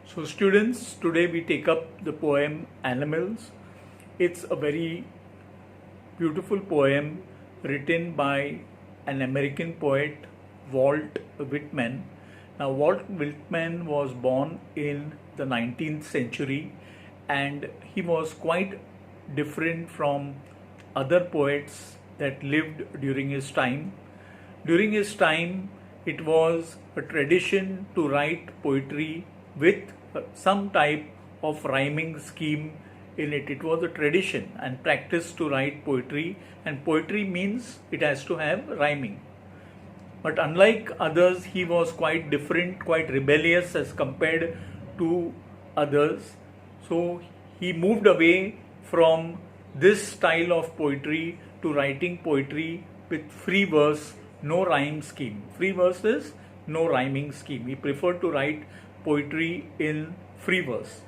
So students, today we take up the poem Animals. It's a very beautiful poem written by an American poet, Walt Whitman. Now Walt Whitman was born in the 19th century and he was quite different from other poets that lived during his time. During his time, it was a tradition to write poetry with some type of rhyming scheme in it. It was a tradition and practice to write poetry, and poetry means it has to have rhyming. But unlike others, he was quite different, quite rebellious as compared to others. So he moved away from this style of poetry to writing poetry with free verse, no rhyme scheme. Free verse is no rhyming scheme. He preferred to write poetry in free verse.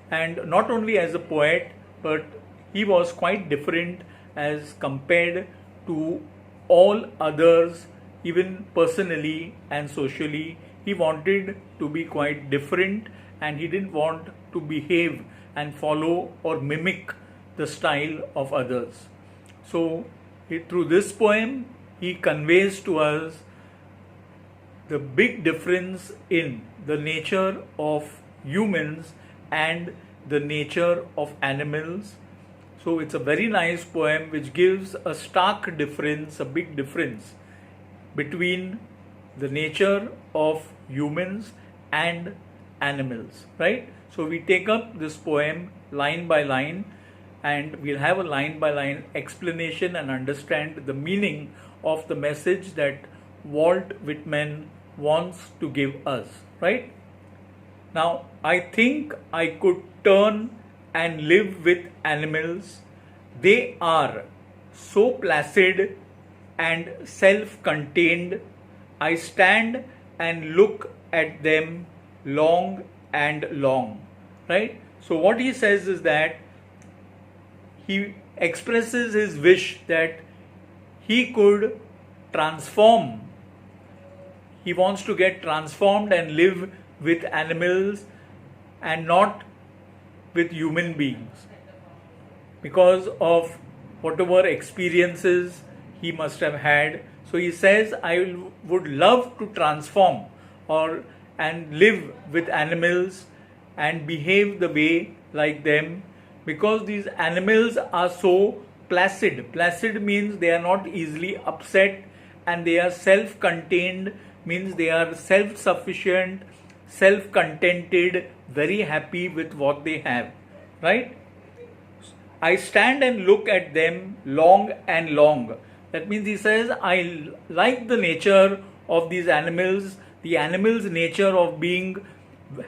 And not only as a poet, but he was quite different as compared to all others, even personally and socially. He wanted to be quite different and he didn't want to behave and follow or mimic the style of others. So through this poem, he conveys to us the big difference in the nature of humans and the nature of animals. So it's a very nice poem which gives a stark difference, a big difference between the nature of humans and animals, right? So we take up this poem line by line and we'll have a line by line explanation and understand the meaning of the message that Walt Whitman wants to give us, right? Now, I think I could turn and live with animals. They are so placid and self-contained. I stand and look at them long and long, right? So what he says is that he expresses his wish that he could transform. He wants to get transformed and live with animals and not with human beings because of whatever experiences he must have had. So he says, I would love to transform and live with animals and behave the way like them, because these animals are so placid. Placid means they are not easily upset and they are self-contained, means they are self-sufficient, self-contented, very happy with what they have, right? I stand and look at them long and long. That means he says, I like the nature of these animals, the animals' nature of being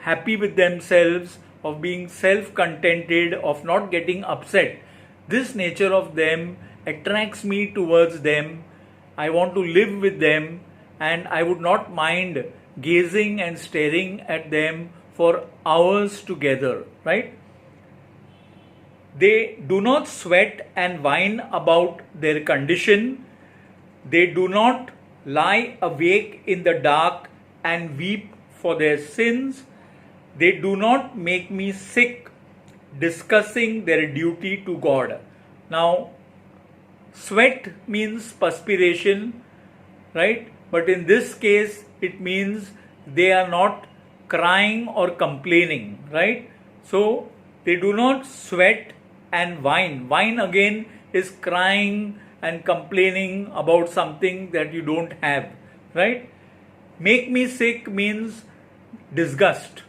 happy with themselves, of being self-contented, of not getting upset. This nature of them attracts me towards them. I want to live with them and I would not mind gazing and staring at them for hours together, right? They do not sweat and whine about their condition. They do not lie awake in the dark and weep for their sins. They do not make me sick discussing their duty to God. Now, sweat means perspiration, right? But in this case, it means they are not crying or complaining, right? So, they do not sweat and whine. Whine again is crying and complaining about something that you don't have, right? Make me sick means disgust.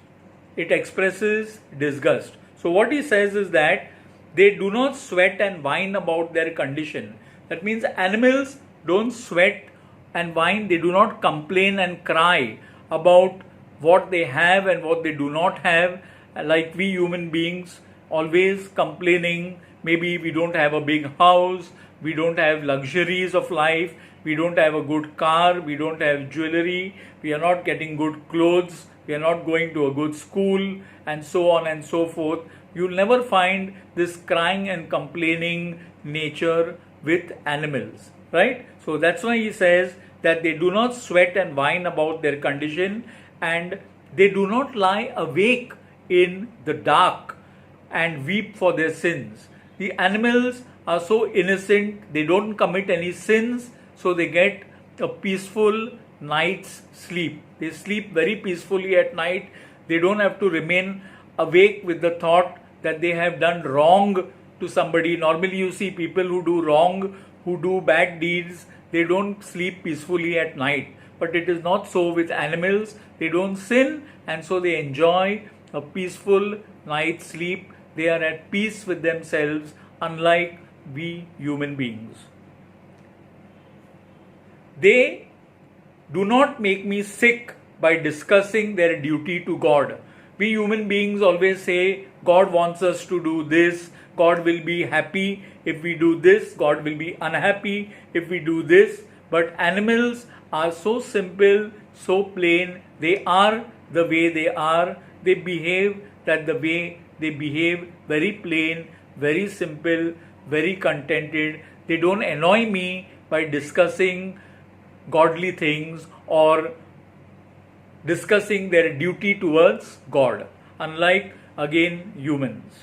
It expresses disgust. So what he says is that they do not sweat and whine about their condition. That means animals don't sweat and whine. They do not complain and cry about what they have and what they do not have, like we human beings, always complaining. Maybe we don't have a big house, we don't have luxuries of life, we don't have a good car, we don't have jewelry, we are not getting good clothes, we are not going to a good school, and so on and so forth. You'll never find this crying and complaining nature with animals, right? So that's why he says that they do not sweat and whine about their condition, and they do not lie awake in the dark and weep for their sins. The animals are so innocent, they don't commit any sins, so they get a peaceful night's sleep. They sleep very peacefully at night. They don't have to remain awake with the thought that they have done wrong to somebody. Normally you see people who do wrong, who do bad deeds, they don't sleep peacefully at night. But it is not so with animals. They don't sin, and so they enjoy a peaceful night's sleep. They are at peace with themselves, unlike we human beings. They do not make me sick by discussing their duty to God. We human beings always say, God wants us to do this, God will be happy if we do this, God will be unhappy if we do this. But animals are so simple, so plain, they are the way they are, they behave that the way they behave, very plain, very simple, very contented. They don't annoy me by discussing godly things or discussing their duty towards God, unlike again humans.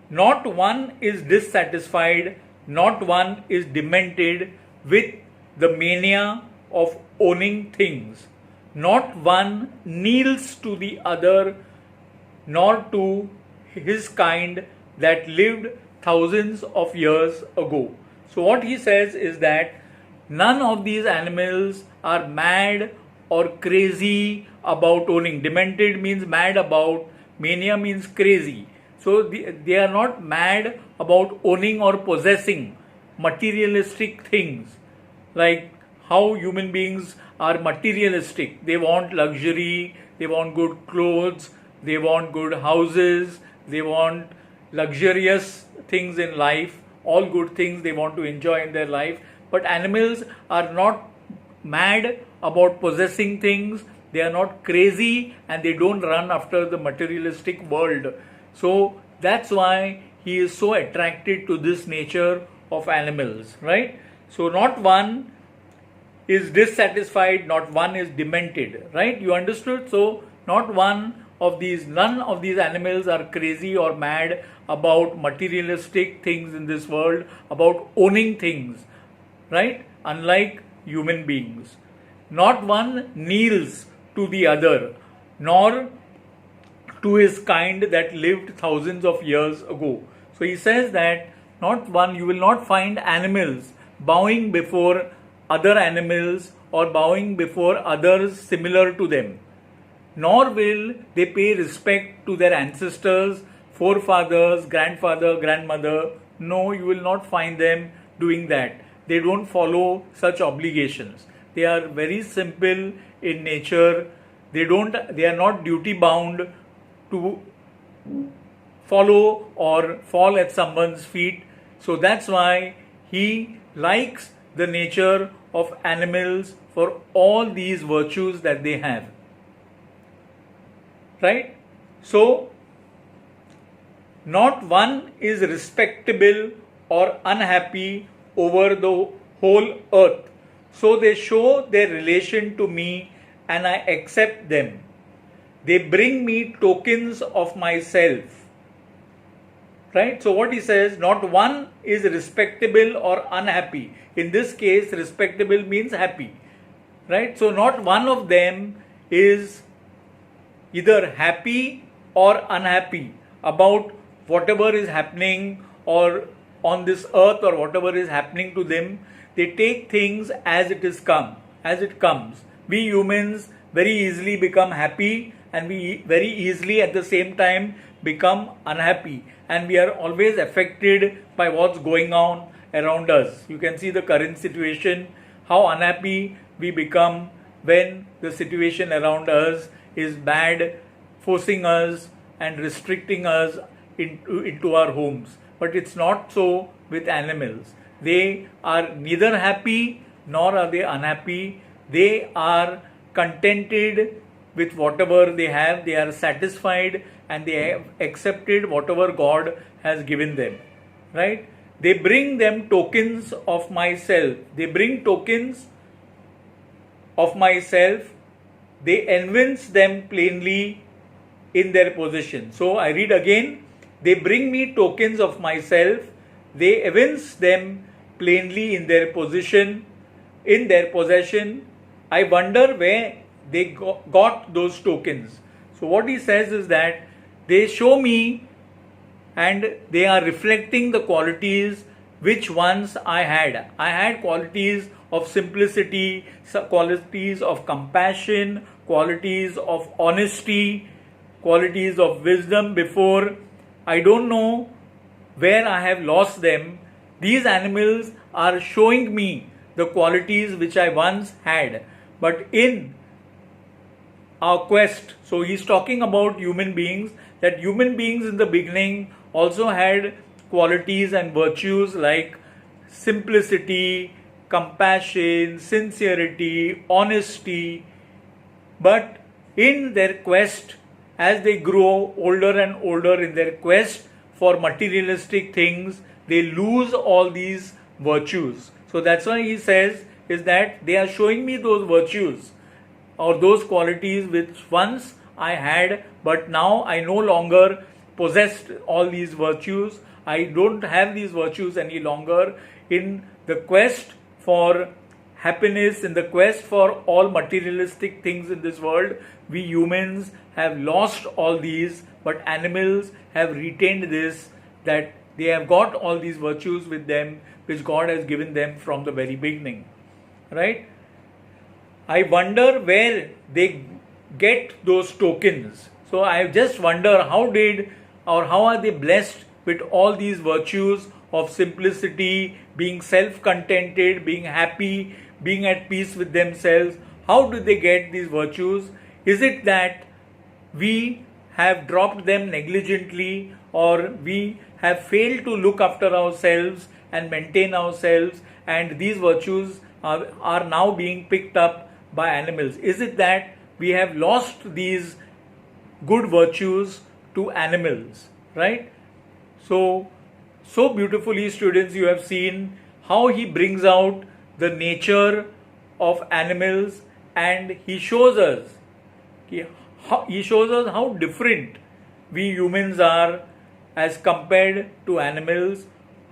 Not one is dissatisfied, not one is demented with the mania of owning things. Not one kneels to the other, nor to his kind that lived thousands of years ago. So what he says is that none of these animals are mad or crazy about owning. Demented means mad about, mania means crazy. So they are not mad about owning or possessing materialistic things, like how human beings are materialistic. They want luxury, they want good clothes, they want good houses, they want luxurious things in life, all good things they want to enjoy in their life. But animals are not mad about possessing things, they are not crazy, and they don't run after the materialistic world. So that's why he is so attracted to this nature of animals, right? So not one is dissatisfied, not one is demented, right? You understood? So not one of these, none of these animals are crazy or mad about materialistic things in this world, about owning things, right? Unlike human beings. Not one kneels to the other, nor to his kind that lived thousands of years ago. So he says that not one, you will not find animals bowing before other animals or bowing before others similar to them. Nor will they pay respect to their ancestors, forefathers, grandfather, grandmother. No, you will not find them doing that. They don't follow such obligations. They are very simple in nature. They are not duty bound to follow or fall at someone's feet. So that's why he likes the nature of animals for all these virtues that they have. Right? So, not one is respectable or unhappy over the whole earth. So they show their relation to me and I accept them. They bring me tokens of myself. Right? So what he says, not one is respectable or unhappy. In this case, respectable means happy. Right? So not one of them is either happy or unhappy about whatever is happening or on this earth or whatever is happening to them. They take things as it comes. We humans very easily become happy and we very easily at the same time become unhappy, and we are always affected by what's going on around us. You can see the current situation, how unhappy we become when the situation around us is bad, forcing us and restricting us into our homes. But it's not so with animals. They are neither happy nor are they unhappy. They are contented with whatever they have. They are satisfied and they have accepted whatever God has given them. Right? They bring them tokens of myself. They bring tokens of myself they evince them plainly in their possession. So I read again, they bring me tokens of myself, they evince them plainly in their possession. I wonder where they got those tokens. So what he says is that they show me and they are reflecting the qualities which once I had. I had qualities of simplicity, qualities of compassion, qualities of honesty, qualities of wisdom before. I don't know where I have lost them. These animals are showing me the qualities which I once had. But in our quest, so he's talking about human beings, that human beings in the beginning also had qualities and virtues like simplicity, compassion, sincerity, honesty. But in their quest, as they grow older and older in their quest for materialistic things, they lose all these virtues. So that's why he says is that they are showing me those virtues or those qualities which once I had, but now I no longer possessed all these virtues. I don't have these virtues any longer. In the quest for happiness, in the quest for all materialistic things in this world, we humans have lost all these, but animals have retained this, that they have got all these virtues with them which God has given them from the very beginning. Right? I wonder where they get those tokens. So I just wonder how are they blessed with all these virtues of simplicity, being self-contented, being happy, being at peace with themselves. How do they get these virtues? Is it that we have dropped them negligently, or we have failed to look after ourselves and maintain ourselves, and these virtues are now being picked up by animals? Is it that we have lost these good virtues to animals, right? So beautifully, students, you have seen how he brings out the nature of animals, and he shows us how different we humans are as compared to animals,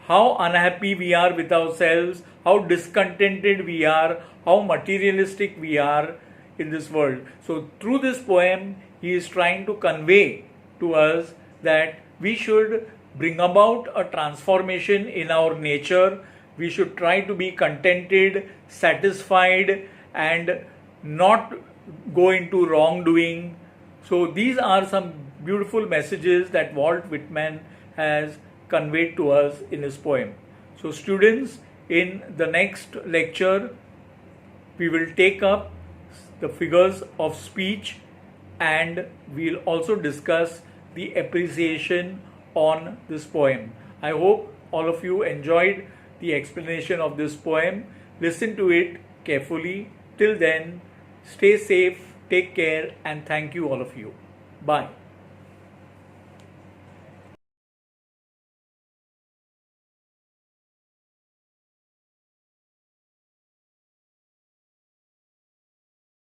how unhappy we are with ourselves, how discontented we are, how materialistic we are in this world. So through this poem, he is trying to convey to us that we should bring about a transformation in our nature. We should try to be contented, satisfied, and not go into wrongdoing. So these are some beautiful messages that Walt Whitman has conveyed to us in his poem. So students, in the next lecture, we will take up the figures of speech, and we'll also discuss the appreciation on this poem. I hope all of you enjoyed the explanation of this poem. Listen to it carefully. Till then, stay safe, take care, and thank you all of you. Bye.